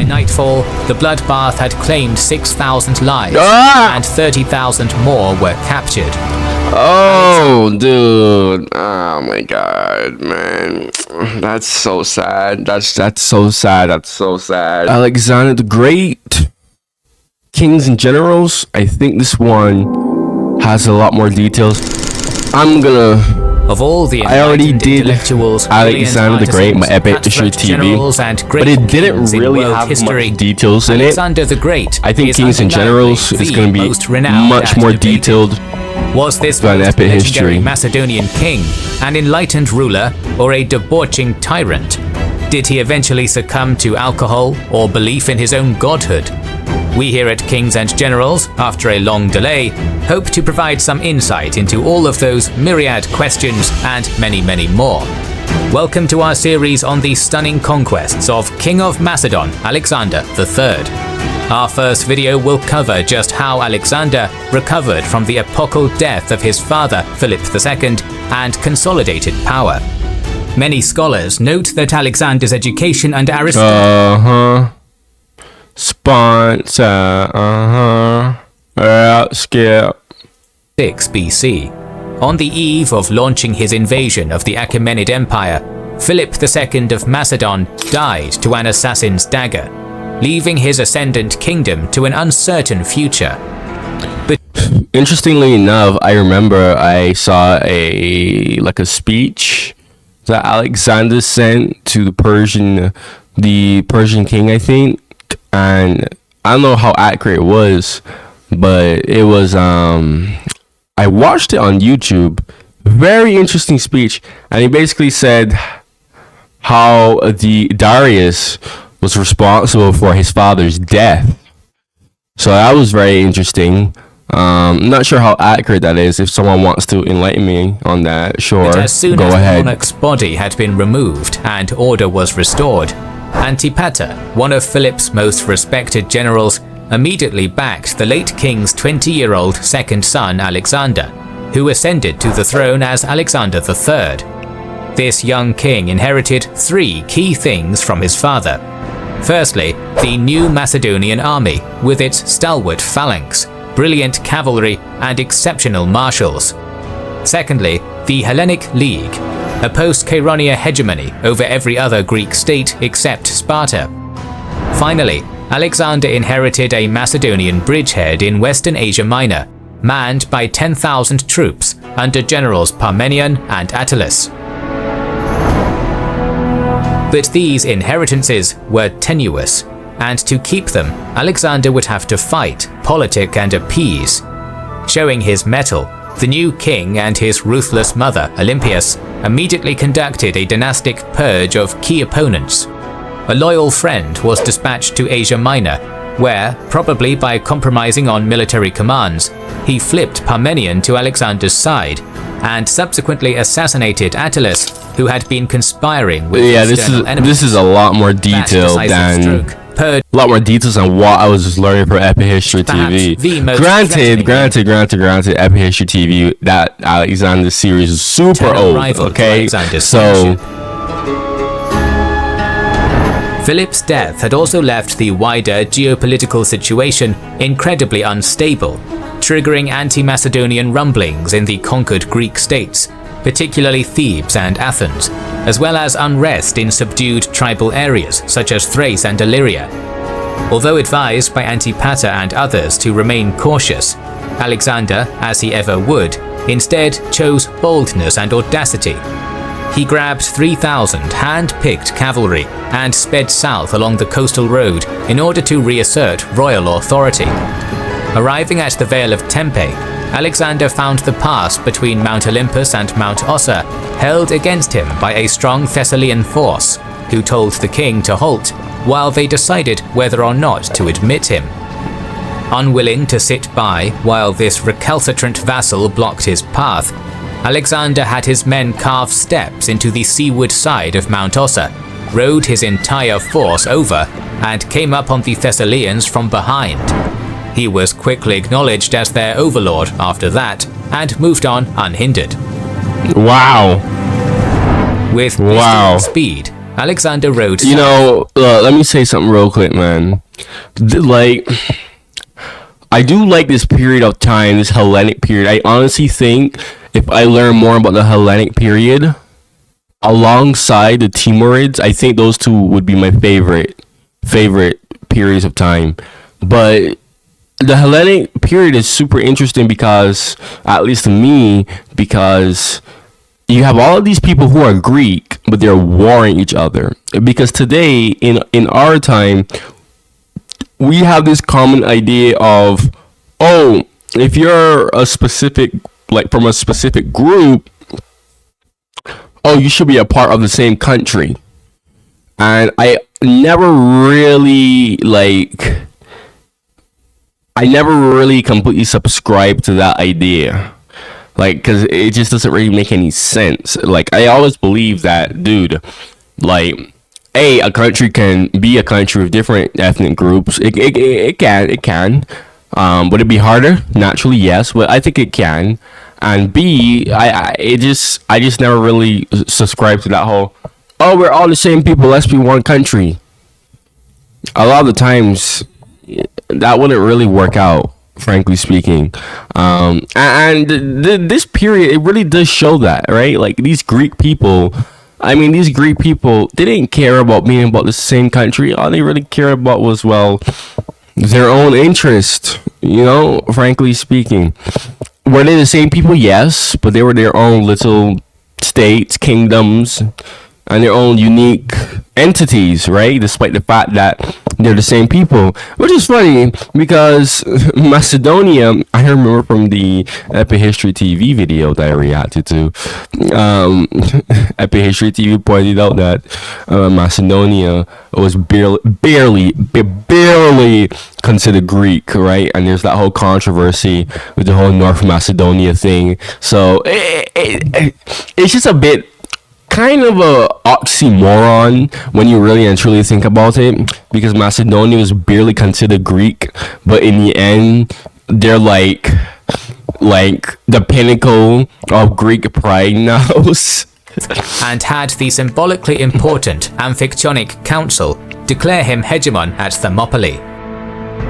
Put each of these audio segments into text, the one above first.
by nightfall, the bloodbath had claimed 6,000 lives, and 30,000 more were captured. Oh, dude. Oh my god, man. That's so sad. That's so sad. That's so sad. Alexander the Great. Kings and Generals. I think this one has a lot more details. Of all the I already did Alexander the Great, my Epic History TV, but it didn't really have much details in it. Alexander the Great, I think Kings and Generals is going to be much more detailed. Was this than Epic History Macedonian king an enlightened ruler or a debauching tyrant? Did he eventually succumb to alcohol or belief in his own godhood? We here at Kings and Generals, after a long delay, hope to provide some insight into all of those myriad questions and many, many more. Welcome to our series on the stunning conquests of King of Macedon, Alexander III. Our first video will cover just how Alexander recovered from the epochal death of his father, Philip II, and consolidated power. Many scholars note that Alexander's education under Aristotle skip 6 BC. On the eve of launching his invasion of the Achaemenid Empire, Philip II of Macedon died to an assassin's dagger, leaving his ascendant kingdom to an uncertain future. But interestingly enough, I remember I saw a speech that Alexander sent to the Persian king, I think, and I don't know how accurate it was, but it was I watched it on YouTube. Very interesting speech, and he basically said how the Darius was responsible for his father's death. So that was very interesting. I'm not sure how accurate that is. If someone wants to enlighten me on that, sure, but as soon go as ahead. The monarch's body had been removed and order was restored, Antipater, one of Philip's most respected generals, immediately backed the late king's 20-year-old second son Alexander, who ascended to the throne as Alexander III. This young king inherited 3 key things from his father. Firstly, the new Macedonian army, with its stalwart phalanx, brilliant cavalry, and exceptional marshals. Secondly, the Hellenic League, a post-Chaeronea hegemony over every other Greek state except Sparta. Finally, Alexander inherited a Macedonian bridgehead in Western Asia Minor, manned by 10,000 troops under generals Parmenion and Attalus. But these inheritances were tenuous, and to keep them, Alexander would have to fight, politic, and appease. Showing his mettle, the new king and his ruthless mother, Olympias, immediately conducted a dynastic purge of key opponents. A loyal friend was dispatched to Asia Minor, where, probably by compromising on military commands, he flipped Parmenion to Alexander's side, and subsequently assassinated Attalus, who had been conspiring with external enemies. This is a lot more detailed than what I was just learning from Epic History TV. Granted, Epic History TV, that Alexander series is super old. Okay, so Philip's death had also left the wider geopolitical situation incredibly unstable, triggering anti-Macedonian rumblings in the conquered Greek states, particularly Thebes and Athens, as well as unrest in subdued tribal areas such as Thrace and Illyria. Although advised by Antipater and others to remain cautious, Alexander, as he ever would, instead chose boldness and audacity. He grabbed 3,000 hand-picked cavalry and sped south along the coastal road in order to reassert royal authority. Arriving at the Vale of Tempe, Alexander found the pass between Mount Olympus and Mount Ossa held against him by a strong Thessalian force, who told the king to halt while they decided whether or not to admit him. Unwilling to sit by while this recalcitrant vassal blocked his path, Alexander had his men carve steps into the seaward side of Mount Ossa, rode his entire force over, and came up on the Thessalians from behind. He was quickly acknowledged as their overlord after that, and moved on unhindered. Wow. With blistering speed, Alexander rode You south. know, let me say something real quick, man. Like, I do like this period of time, this Hellenic period. I honestly think if I learn more about the Hellenic period alongside the Timurids, I think those two would be my favorite periods of time. But the Hellenic period is super interesting because, at least to me, because you have all of these people who are Greek, but they're warring each other. Because today, in our time, we have this common idea of, oh, if you're a specific, like from a specific group, oh, you should be a part of the same country. And I never really completely subscribed to that idea. Like, because it just doesn't really make any sense. Like, I always believe that, dude, like, a country can be a country with different ethnic groups. It can. Would it be harder? Naturally, yes, but I think it can. And B, I just never really subscribed to that whole, oh, we're all the same people, let's be one country. A lot of the times, that wouldn't really work out, frankly speaking. This period, it really does show that, right? Like, these Greek people, they didn't care about being about the same country. All they really cared about was, well, their own interest, frankly speaking. Were they the same people? Yes, but they were their own little states, kingdoms, and their own unique entities, right? Despite the fact that they're the same people, which is funny because Macedonia, I remember from the Epic History TV video that I reacted to, Epic History TV pointed out that Macedonia was barely considered Greek, right? And there's that whole controversy with the whole North Macedonia thing. So it's just a bit kind of a oxymoron when you really and truly think about it, because Macedonia was barely considered Greek, but in the end they're like the pinnacle of Greek pride now. And had the symbolically important Amphictyonic Council declare him hegemon at Thermopylae.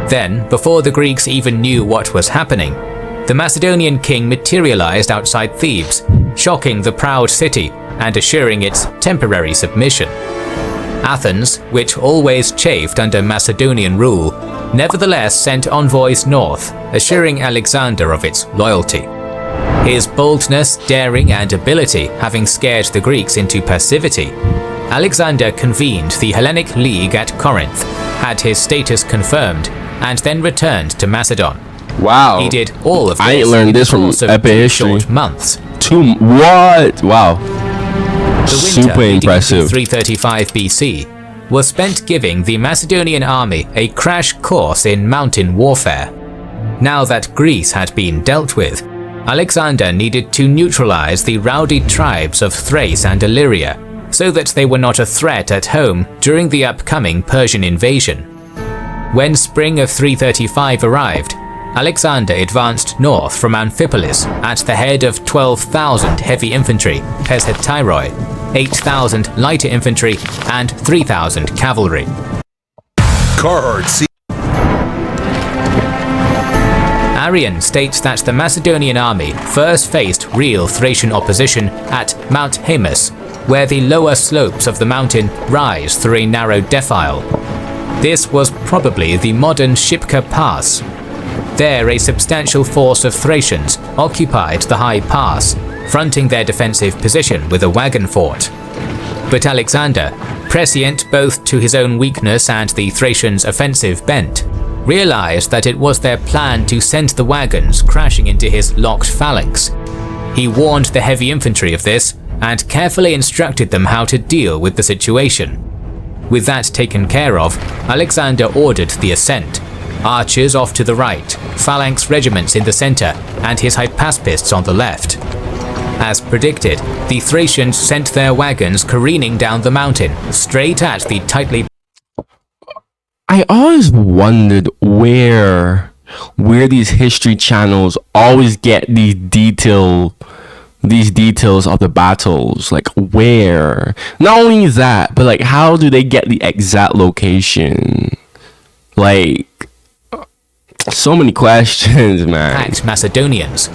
Then, before the Greeks even knew what was happening, the Macedonian king materialized outside Thebes, shocking the proud city and assuring its temporary submission. Athens, which always chafed under Macedonian rule, nevertheless sent envoys north, assuring Alexander of its loyalty. His boldness, daring, and ability having scared the Greeks into passivity, Alexander convened the Hellenic League at Corinth, had his status confirmed, and then returned to Macedon. Wow. He did all of this I learned this from Epic 2 History. short months. What? Wow. The winter Super leading impressive. into 335 BC was spent giving the Macedonian army a crash course in mountain warfare. Now that Greece had been dealt with, Alexander needed to neutralize the rowdy tribes of Thrace and Illyria, so that they were not a threat at home during the upcoming Persian invasion. When spring of 335 arrived, Alexander advanced north from Amphipolis at the head of 12,000 heavy infantry, Peshetiroi, 8,000 lighter infantry, and 3,000 cavalry. Arrian states that the Macedonian army first faced real Thracian opposition at Mount Haemus, where the lower slopes of the mountain rise through a narrow defile. This was probably the modern Shipka Pass. There, a substantial force of Thracians occupied the high pass, fronting their defensive position with a wagon fort. But Alexander, prescient both to his own weakness and the Thracians' offensive bent, realized that it was their plan to send the wagons crashing into his locked phalanx. He warned the heavy infantry of this and carefully instructed them how to deal with the situation. With that taken care of, Alexander ordered the ascent. Archers off to the right, phalanx regiments in the center, and his hypaspists on the left. As predicted, the Thracians sent their wagons careening down the mountain, straight at the tightly... I always wondered where these history channels always get these detailed these details of the battles, like where. Not only that, but like how do they get the exact location? Like, so many questions, man. Attacked Macedonians.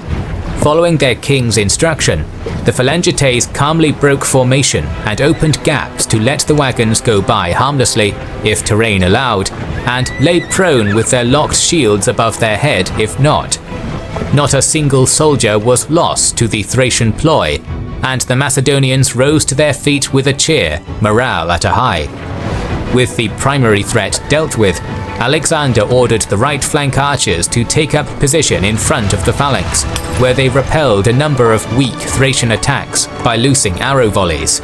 Following their king's instruction, the Phalangites calmly broke formation and opened gaps to let the wagons go by harmlessly if terrain allowed, and lay prone with their locked shields above their head if not. Not a single soldier was lost to the Thracian ploy, and the Macedonians rose to their feet with a cheer, morale at a high. With the primary threat dealt with, Alexander ordered the right flank archers to take up position in front of the phalanx, where they repelled a number of weak Thracian attacks by loosing arrow volleys.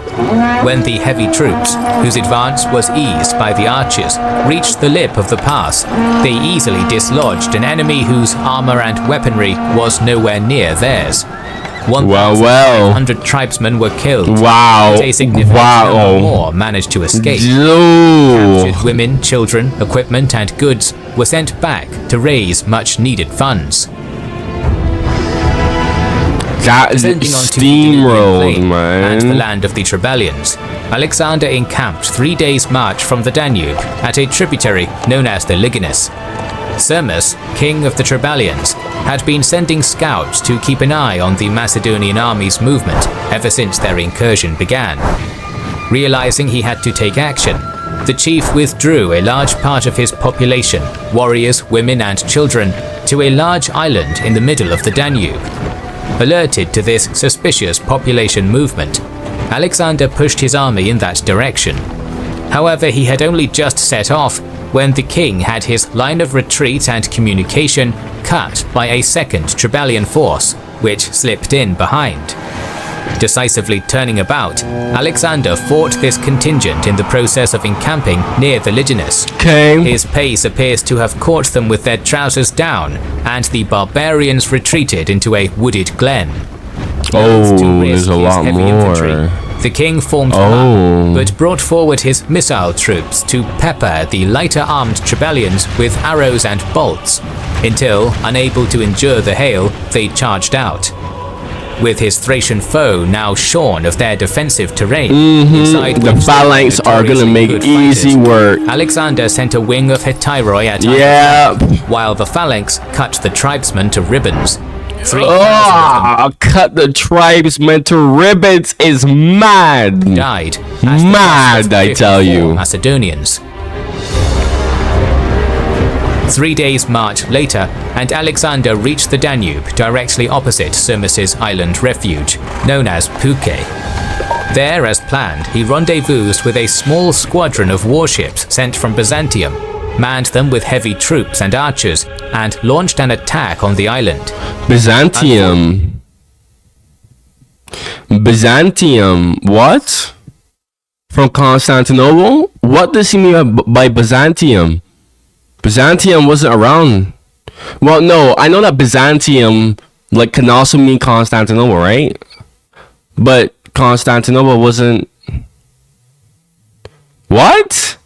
When the heavy troops, whose advance was eased by the archers, reached the lip of the pass, they easily dislodged an enemy whose armor and weaponry was nowhere near theirs. 1,500 tribesmen were killed. Wow. A significant number more managed to escape. Captured women, children, equipment, and goods were sent back to raise much needed funds. That steamrolled, man. And the land of the Trebellians, Alexander encamped 3 days' march from the Danube at a tributary known as the Liginus. Sermus, king of the Trebellians, had been sending scouts to keep an eye on the Macedonian army's movement ever since their incursion began. Realizing he had to take action, the chief withdrew a large part of his population, warriors, women and children, to a large island in the middle of the Danube. Alerted to this suspicious population movement, Alexander pushed his army in that direction. However, he had only just set off when the king had his line of retreat and communication cut by a second Trebellian force, which slipped in behind. Decisively turning about, Alexander fought this contingent in the process of encamping near the Liginus. His pace appears to have caught them with their trousers down, and the barbarians retreated into a wooded glen. There's a lot more. The king formed up, but brought forward his missile troops to pepper the lighter-armed Trebellians with arrows and bolts, until, unable to endure the hail, they charged out. With his Thracian foe now shorn of their defensive terrain, the phalanx are gonna make easy work. Alexander sent a wing of Hetyroi at while the phalanx cut the tribesmen to ribbons. Cut the tribesmen to ribbons is mad. Died. Mad, I tell you. Macedonians. 3 days' march later, and Alexander reached the Danube directly opposite Sermus's island refuge, known as Puke. There, as planned, he rendezvoused with a small squadron of warships sent from Byzantium, manned them with heavy troops and archers, and launched an attack on the island. Byzantium? What? From Constantinople? What does he mean by Byzantium? Byzantium wasn't around. Well, no, I know that Byzantium can also mean Constantinople, right? But Constantinople wasn't. What?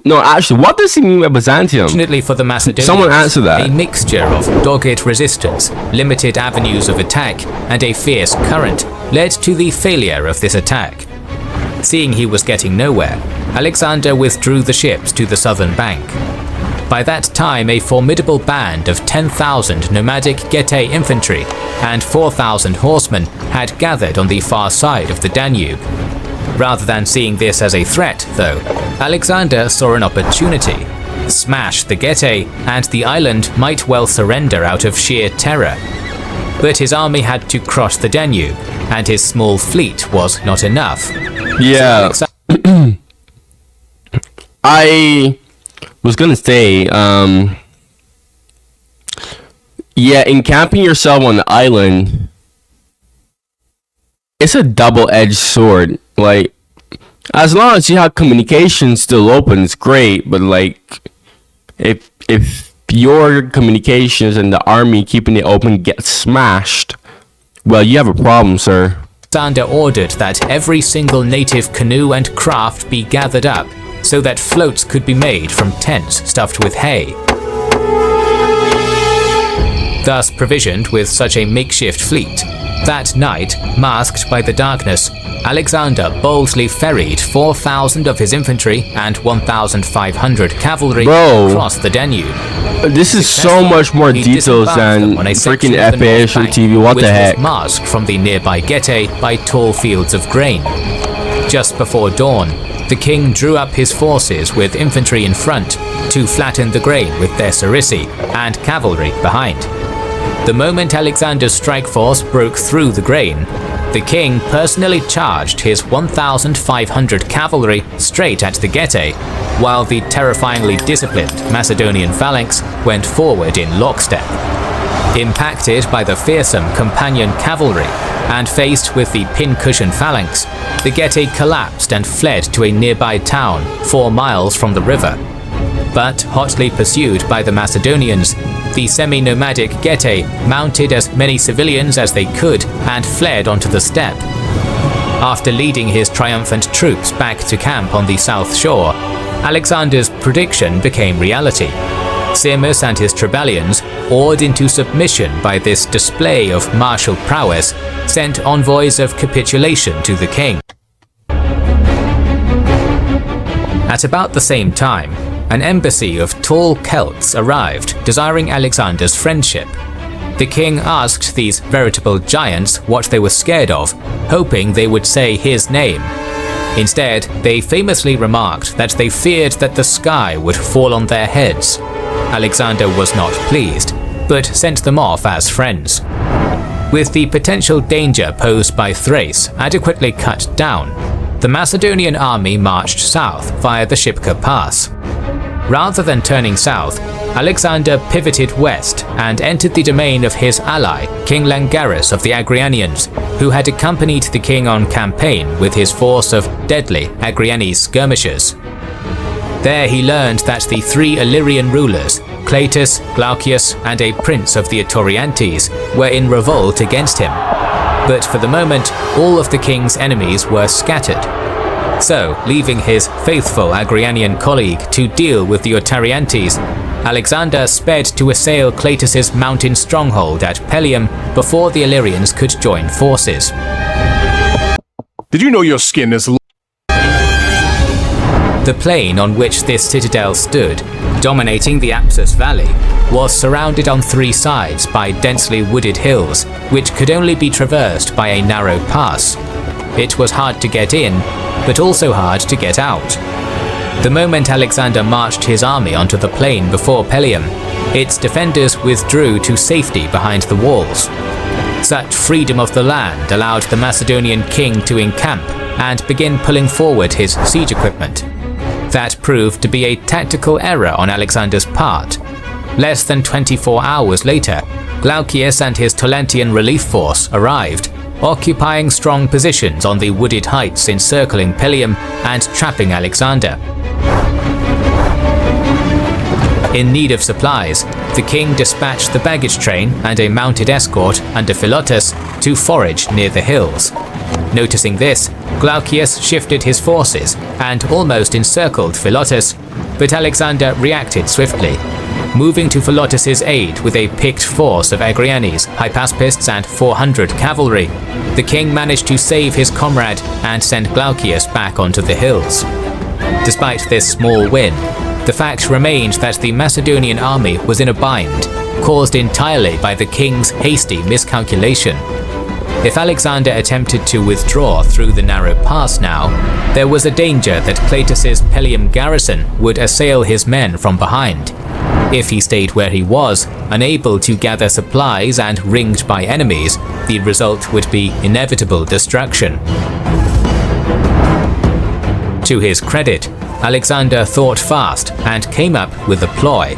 No, actually, what does he mean by Byzantium? Fortunately for the Macedonians, someone answer that. A mixture of dogged resistance, limited avenues of attack, and a fierce current led to the failure of this attack. Seeing he was getting nowhere, Alexander withdrew the ships to the southern bank. By that time, a formidable band of 10,000 nomadic Getae infantry and 4,000 horsemen had gathered on the far side of the Danube. Rather than seeing this as a threat, though, Alexander saw an opportunity. Smash the Getae, and the island might well surrender out of sheer terror. But his army had to cross the Danube, and his small fleet was not enough. Yeah. So I was gonna say, encamping yourself on the island, it's a double-edged sword. As long as you have communication still open, it's great. But if your communications and the army keeping it open gets smashed, well, you have a problem, sir. Alexander ordered that every single native canoe and craft be gathered up, so that floats could be made from tents stuffed with hay. Thus provisioned with such a makeshift fleet, That night, masked by the darkness, Alexander boldly ferried 4,000 of his infantry and 1,500 cavalry across the Danube. This is so much more details than freaking FAH on TV. What the heck? Which was masked from the nearby Getae by tall fields of grain. Just before dawn, the king drew up his forces with infantry in front to flatten the grain with their sarisi and cavalry behind. The moment Alexander's strike force broke through the grain, the king personally charged his 1,500 cavalry straight at the Getae, while the terrifyingly disciplined Macedonian phalanx went forward in lockstep. Impacted by the fearsome companion cavalry and faced with the pincushion phalanx, the Getae collapsed and fled to a nearby town 4 miles from the river. But hotly pursued by the Macedonians, the semi-nomadic Getae mounted as many civilians as they could and fled onto the steppe. After leading his triumphant troops back to camp on the south shore, Alexander's prediction became reality. Sirmus and his Trebellians, awed into submission by this display of martial prowess, sent envoys of capitulation to the king. At about the same time, an embassy of tall Celts arrived, desiring Alexander's friendship. The king asked these veritable giants what they were scared of, hoping they would say his name. Instead, they famously remarked that they feared that the sky would fall on their heads. Alexander was not pleased, but sent them off as friends. With the potential danger posed by Thrace adequately cut down, the Macedonian army marched south via the Shipka Pass. Rather than turning south, Alexander pivoted west and entered the domain of his ally, King Langaris of the Agrianians, who had accompanied the king on campaign with his force of deadly Agrianese skirmishers. There he learned that the 3 Illyrian rulers, Cleitus, Glaucius, and a prince of the Etoriantes, were in revolt against him. But for the moment, all of the king's enemies were scattered. So, leaving his faithful Agrianian colleague to deal with the Otariantes, Alexander sped to assail Cleitus's mountain stronghold at Pelium before the Illyrians could join forces. Did you know your skin is The plain on which this citadel stood, dominating the Apsus Valley, was surrounded on 3 sides by densely wooded hills, which could only be traversed by a narrow pass. It was hard to get in, but also hard to get out. The moment Alexander marched his army onto the plain before Pelium, its defenders withdrew to safety behind the walls. Such freedom of the land allowed the Macedonian king to encamp and begin pulling forward his siege equipment. That proved to be a tactical error on Alexander's part. Less than 24 hours later, Glaucius and his Tolentian relief force arrived, occupying strong positions on the wooded heights encircling Pelium and trapping Alexander. In need of supplies, the king dispatched the baggage train and a mounted escort under Philotas to forage near the hills. Noticing this, Glaucius shifted his forces and almost encircled Philotas, but Alexander reacted swiftly. Moving to Philotas's aid with a picked force of Agrianes, Hypaspists, and 400 cavalry, the king managed to save his comrade and send Glaucius back onto the hills. Despite this small win, the fact remained that the Macedonian army was in a bind, caused entirely by the king's hasty miscalculation. If Alexander attempted to withdraw through the narrow pass now, there was a danger that Cleitus's Pelium garrison would assail his men from behind. If he stayed where he was, unable to gather supplies and ringed by enemies, the result would be inevitable destruction. To his credit, Alexander thought fast and came up with a ploy.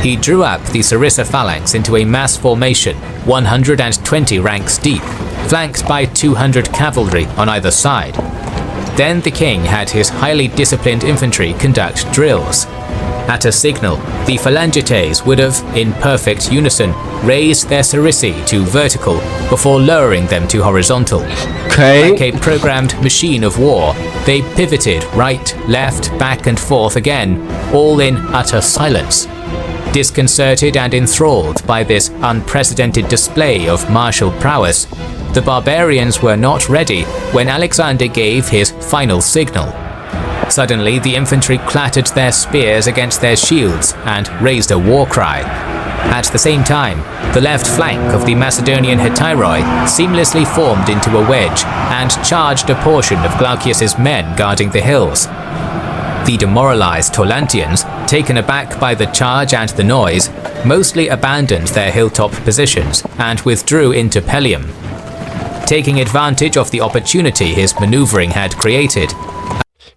He drew up the Sarissa phalanx into a mass formation 120 ranks deep, flanked by 200 cavalry on either side. Then the king had his highly disciplined infantry conduct drills. At a signal, the phalangites would have, in perfect unison, raised their sarisi to vertical before lowering them to horizontal. Like a programmed machine of war, they pivoted right, left, back and forth again, all in utter silence. Disconcerted and enthralled by this unprecedented display of martial prowess, the barbarians were not ready when Alexander gave his final signal. Suddenly, the infantry clattered their spears against their shields and raised a war cry. At the same time, the left flank of the Macedonian Hetyroi seamlessly formed into a wedge and charged a portion of Glaucius's men guarding the hills. The demoralized Taulantians, taken aback by the charge and the noise, mostly abandoned their hilltop positions and withdrew into Pelium. Taking advantage of the opportunity his maneuvering had created.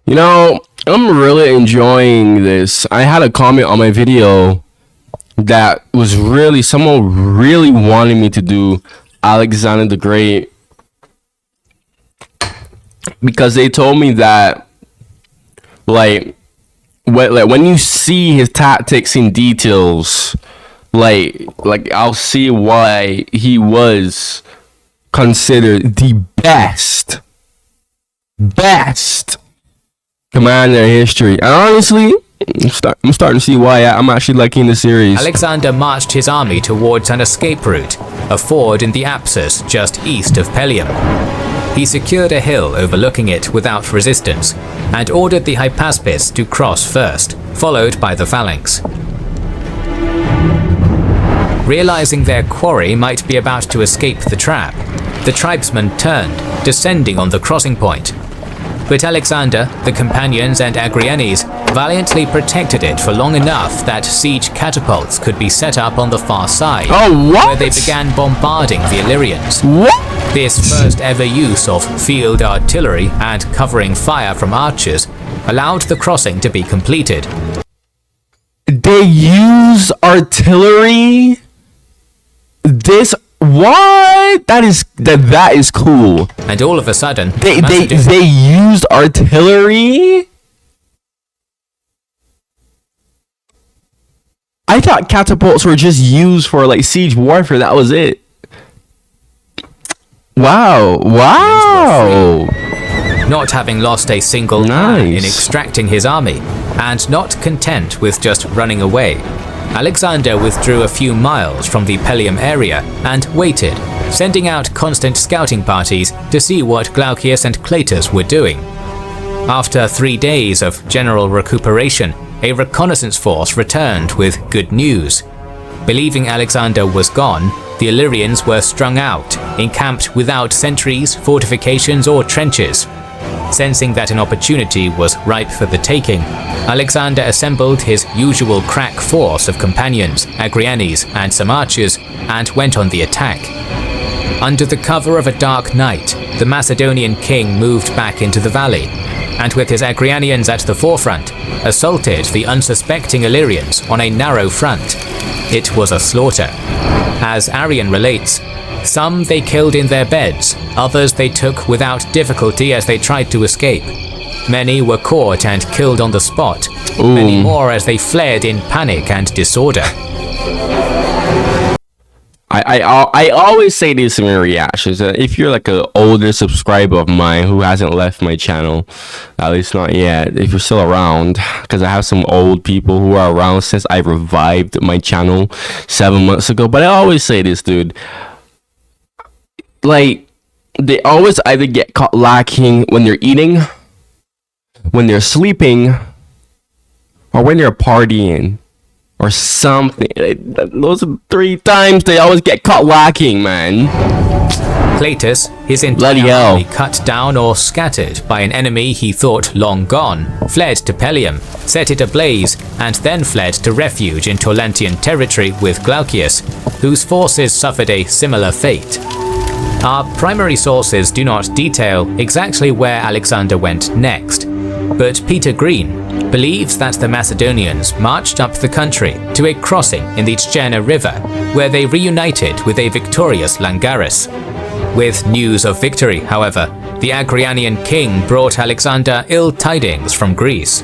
You know, I'm really enjoying this. I had a comment on my video that was really, someone really wanted me to do Alexander the Great, because they told me that like when you see his tactics in details, like I'll see why he was considered the best commander in history. And honestly, I'm starting to see why I'm actually liking the series. Alexander marched his army towards an escape route, a ford in the Apsus just east of Pelium. He secured a hill overlooking it without resistance, and ordered the Hypaspes to cross first, followed by the phalanx. Realizing their quarry might be about to escape the trap, the tribesmen turned, descending on the crossing point. But Alexander, the companions and Agrianes valiantly protected it for long enough that siege catapults could be set up on the far side, where they began bombarding the Illyrians. This first ever use of field artillery and covering fire from archers allowed the crossing to be completed. They use artillery? What? That is cool. And all of a sudden, they used artillery? I thought catapults were just used for like siege warfare. That was it. Wow. Not having lost a single man in extracting his army, and not content with just running away, Alexander withdrew a few miles from the Pelium area and waited, sending out constant scouting parties to see what Glaucius and Cleitus were doing. After 3 days of general recuperation, a reconnaissance force returned with good news. Believing Alexander was gone, the Illyrians were strung out, encamped without sentries, fortifications, or trenches. Sensing that an opportunity was ripe for the taking, Alexander assembled his usual crack force of companions, Agrianes, and some archers, and went on the attack. Under the cover of a dark night, the Macedonian king moved back into the valley, and with his Agrianians at the forefront, assaulted the unsuspecting Illyrians on a narrow front. It was a slaughter. As Arrian relates, some they killed in their beds, others they took without difficulty as they tried to escape. Many were caught and killed on the spot, many more as they fled in panic and disorder. I always say this in my reactions. If you're like an older subscriber of mine who hasn't left my channel, at least not yet, if you're still around, because I have some old people who are around since I revived my channel 7 months ago. But I always say this, dude. Like, they always either get caught lacking when they're eating, when they're sleeping, or when they're partying, or something. Those are 3 times they always get caught lacking, man. Cleitus, his entire army cut down or scattered by an enemy he thought long gone, fled to Pelium, set it ablaze, and then fled to refuge in Taulantian territory with Glaucius, whose forces suffered a similar fate. Our primary sources do not detail exactly where Alexander went next, but Peter Green believes that the Macedonians marched up the country to a crossing in the Tcherna River, where they reunited with a victorious Langaris. With news of victory, however, the Agrianian king brought Alexander ill tidings from Greece.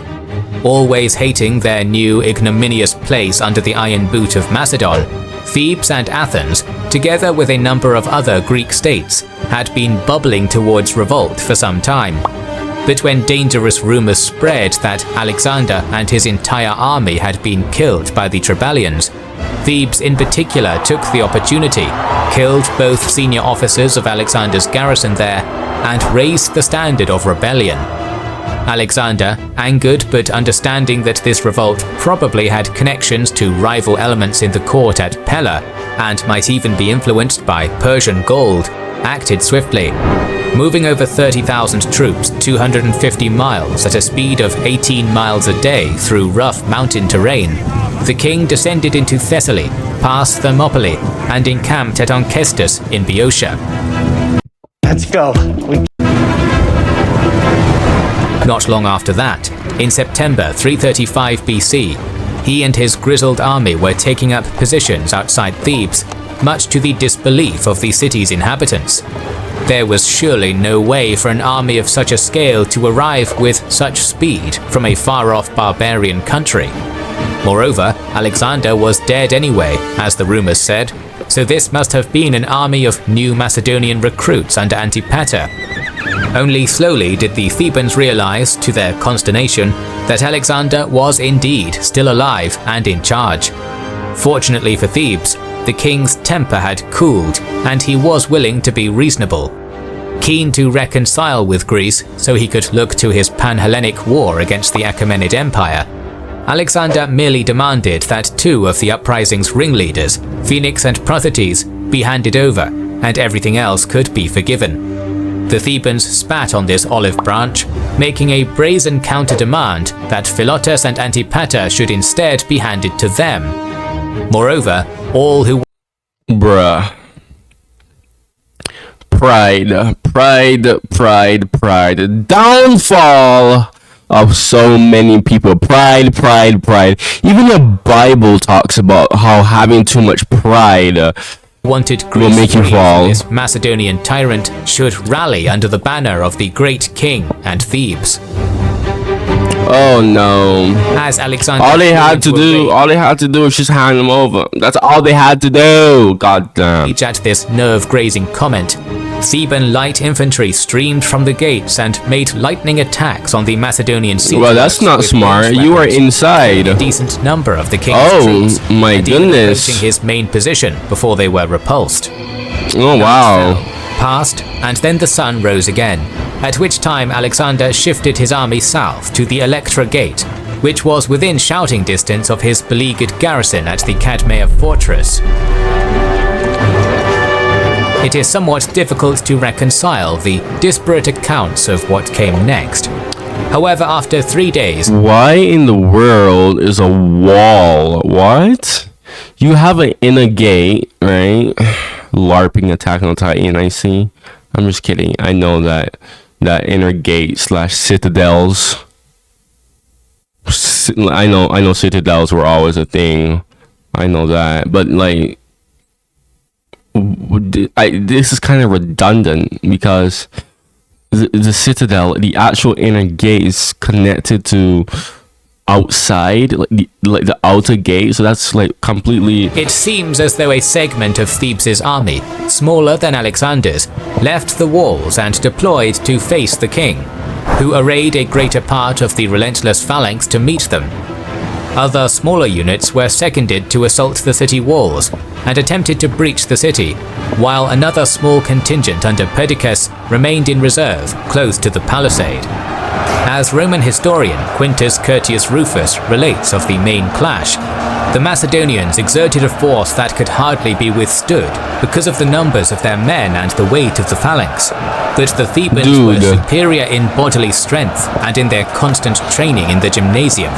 Always hating their new ignominious place under the iron boot of Macedon, Thebes and Athens, together with a number of other Greek states, had been bubbling towards revolt for some time. But when dangerous rumors spread that Alexander and his entire army had been killed by the Trebalians, Thebes in particular took the opportunity, killed both senior officers of Alexander's garrison there, and raised the standard of rebellion. Alexander, angered but understanding that this revolt probably had connections to rival elements in the court at Pella and might even be influenced by Persian gold, acted swiftly. Moving over 30,000 troops 250 miles at a speed of 18 miles a day through rough mountain terrain, the king descended into Thessaly, past Thermopylae, and encamped at Onchestus in Boeotia. Let's go. Not long after that, in September 335 BC, he and his grizzled army were taking up positions outside Thebes, much to the disbelief of the city's inhabitants. There was surely no way for an army of such a scale to arrive with such speed from a far-off barbarian country. Moreover, Alexander was dead anyway, as the rumors said, so this must have been an army of new Macedonian recruits under Antipater. Only slowly did the Thebans realize, to their consternation, that Alexander was indeed still alive and in charge. Fortunately for Thebes, the king's temper had cooled, and he was willing to be reasonable. Keen to reconcile with Greece so he could look to his Pan-Hellenic war against the Achaemenid Empire, Alexander merely demanded that two of the uprising's ringleaders, Phoenix and Prothotes, be handed over, and everything else could be forgiven. The Thebans spat on this olive branch, making a brazen counter-demand that Philotas and Antipater should instead be handed to them. Moreover, all who... Bruh. Pride. Downfall of so many people. Pride. Even the Bible talks about how having too much pride wanted will make you fall. This Macedonian tyrant should rally under the banner of the great king and Thebes. Oh no. As Alexander all they had to do is just hand them over. That's all they had to do. God damn. At this nerve-grazing comment, Theban light infantry streamed from the gates and made lightning attacks on the Macedonian siege. Well, that's not smart. You are inside. A decent number of the king's troops, my and goodness. even approaching his main position before they were repulsed. Oh wow. Passed, and then the sun rose again, at which time Alexander shifted his army south to the Electra Gate, which was within shouting distance of his beleaguered garrison at the Cadmea fortress. It is somewhat difficult to reconcile the disparate accounts of what came next. However, after 3 days... Why in the world is a wall? What? You have an inner gate, right? LARPing Attack on Titan, I see. I'm just kidding. I know that inner gate / citadels. I know citadels were always a thing. I know that, but like, this is kind of redundant because the citadel, the actual inner gate, is connected to outside, like the outer gate, so that's like completely... It seems as though a segment of Thebes' army, smaller than Alexander's, left the walls and deployed to face the king, who arrayed a greater part of the relentless phalanx to meet them. Other smaller units were seconded to assault the city walls and attempted to breach the city, while another small contingent under Perdiccas remained in reserve close to the palisade. As Roman historian Quintus Curtius Rufus relates of the main clash, the Macedonians exerted a force that could hardly be withstood because of the numbers of their men and the weight of the phalanx, but the Thebans were superior in bodily strength and in their constant training in the gymnasium.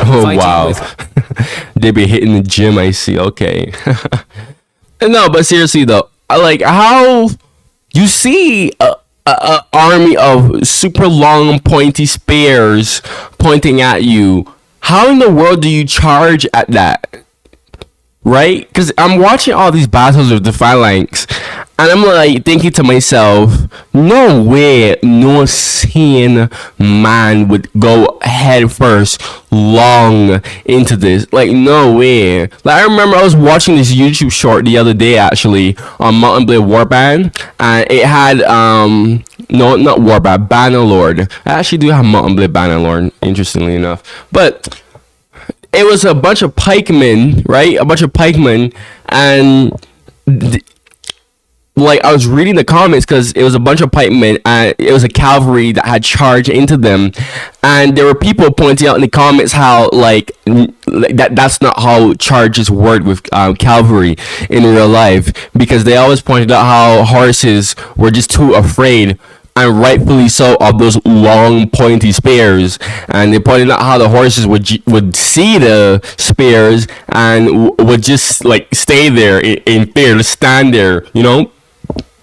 Oh wow. They be hitting the gym, I see. Okay. No, but seriously though, like how you see a army of super long pointy spears pointing at you, how in the world do you charge at that? right? Because I'm watching all these battles with the phalanx, and I'm like thinking to myself, no way no sane man would go head first long into this. Like, no way. Like, I remember I was watching this YouTube short the other day actually on Mountain Blade Warband, and it had no, not Warband, Bannerlord. I actually do have Mountain Blade Bannerlord, interestingly enough, but it was a bunch of pikemen, right? A bunch of pikemen, and like I was reading the comments because it was a bunch of pikemen and it was a cavalry that had charged into them, and there were people pointing out in the comments how like that's not how charges work with cavalry in real life, because they always pointed out how horses were just too afraid, and rightfully so, of those long pointy spears. And they pointed out how the horses would see the spears and would just like stay there in fear, to stand there, you know,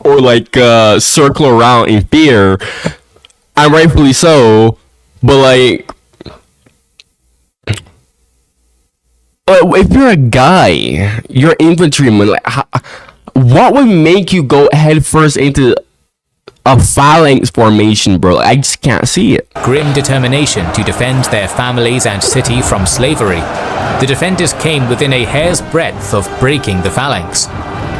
or like circle around in fear, and rightfully so. But like, if you're a guy, you're infantryman, like what would make you go head first into a phalanx formation, bro? I just can't see it. Grim determination to defend their families and city from slavery, the defenders came within a hair's breadth of breaking the phalanx.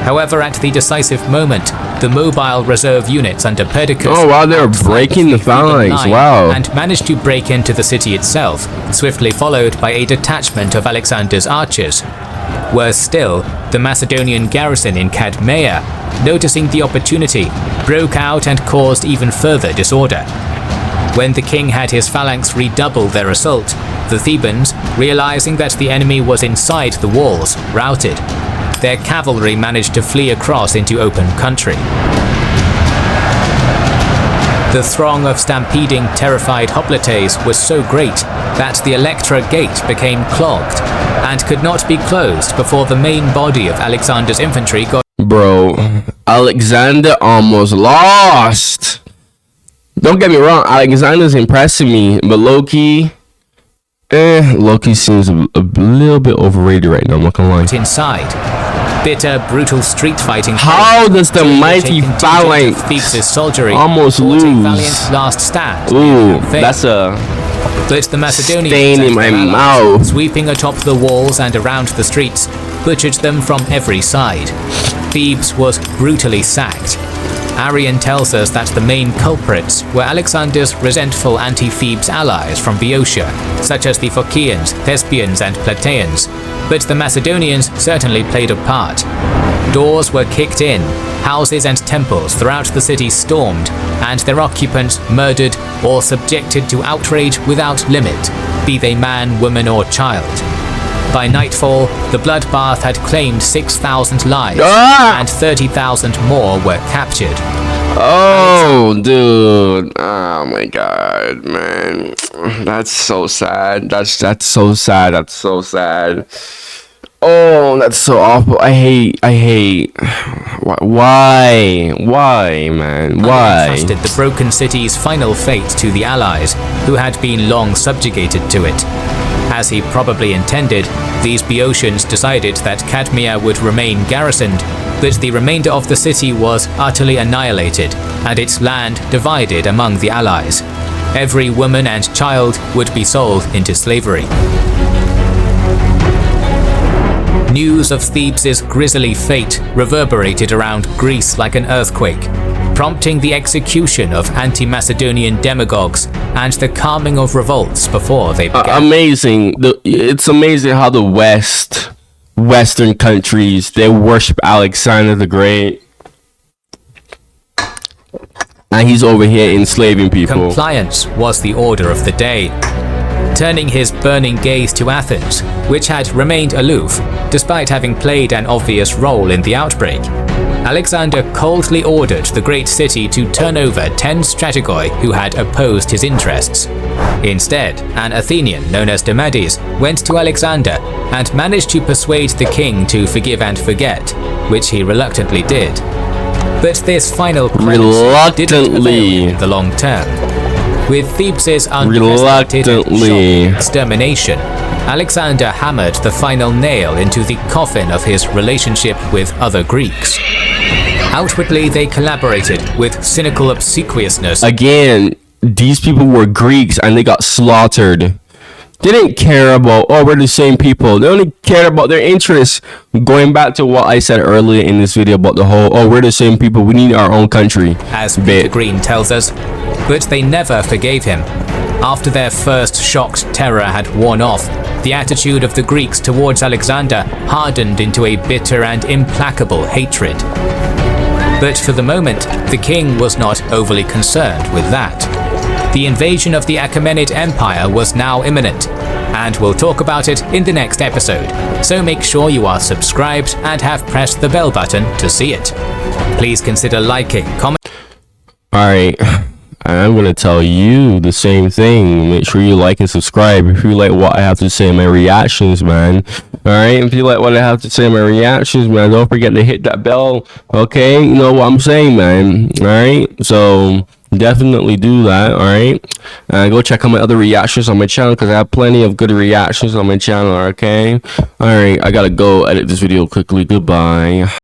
However, at the decisive moment, the mobile reserve units under Perdiccas, oh wow, they were breaking the phalanx, wow, and managed to break into the city itself, swiftly followed by a detachment of Alexander's archers. Worse still, the Macedonian garrison in Cadmea, noticing the opportunity, broke out and caused even further disorder. When the king had his phalanx redouble their assault, the Thebans, realizing that the enemy was inside the walls, routed. Their cavalry managed to flee across into open country. The throng of stampeding, terrified hoplites was so great that the Electra Gate became clogged and could not be closed before the main body of Alexander's infantry got... Bro, Alexander almost lost. Don't get me wrong, Alexander's impressing me, but Loki seems a little bit overrated right now, I'm not gonna lie. inside. Bitter, brutal street fighting. How does the mighty phalanx almost lose? Valiant last stand. Ooh, that's a but the Macedonians stain in my mouth. Sweeping atop the walls and around the streets, butchered them from every side. Thebes was brutally sacked. Arrian tells us that the main culprits were Alexander's resentful anti-Thebes allies from Boeotia, such as the Phocians, Thespians and Plataeans, but the Macedonians certainly played a part. Doors were kicked in, houses and temples throughout the city stormed, and their occupants murdered or subjected to outrage without limit, be they man, woman or child. By nightfall, the bloodbath had claimed 6,000 lives, and 30,000 more were captured. Oh, dude. Oh my god, man. That's so sad. That's so sad. That's so sad. Oh, that's so awful. I hate. Why, man? Why? Entrusted the broken city's final fate to the allies, who had been long subjugated to it. As he probably intended, these Boeotians decided that Cadmea would remain garrisoned, but the remainder of the city was utterly annihilated, and its land divided among the allies. Every woman and child would be sold into slavery. News of Thebes' grisly fate reverberated around Greece like an earthquake, prompting the execution of anti-Macedonian demagogues and the calming of revolts before they began. Amazing. It's amazing how the Western countries, they worship Alexander the Great, and he's over here enslaving people. Compliance was the order of the day, turning his burning gaze to Athens, which had remained aloof, despite having played an obvious role in the outbreak. Alexander coldly ordered the great city to turn over 10 strategoi who had opposed his interests. Instead, an Athenian known as Demades went to Alexander and managed to persuade the king to forgive and forget, which he reluctantly did. But this final clemency didn't avail in the long term. With Thebes' unprecedented and Reluctantly. shocking extermination, Alexander hammered the final nail into the coffin of his relationship with other Greeks. Outwardly, they collaborated with cynical obsequiousness. Again, these people were Greeks and they got slaughtered. They didn't care about, oh, we're the same people. They only cared about their interests. Going back to what I said earlier in this video about the whole, oh, we're the same people, we need our own country. As Peter Green tells us, but they never forgave him. After their first shocked terror had worn off, the attitude of the Greeks towards Alexander hardened into a bitter and implacable hatred. But for the moment, the king was not overly concerned with that. The invasion of the Achaemenid Empire was now imminent, and we'll talk about it in the next episode, so make sure you are subscribed and have pressed the bell button to see it. Please consider liking, commenting. Alright, I'm gonna tell you the same thing. Make sure you like and subscribe if you like what I have to say in my reactions, man. Alright, if you like what I have to say in my reactions, man, don't forget to hit that bell. Okay, you know what I'm saying, man. Alright, so definitely do that. Alright, go check out my other reactions on my channel because I have plenty of good reactions on my channel. Okay, alright, I gotta go edit this video quickly. Goodbye.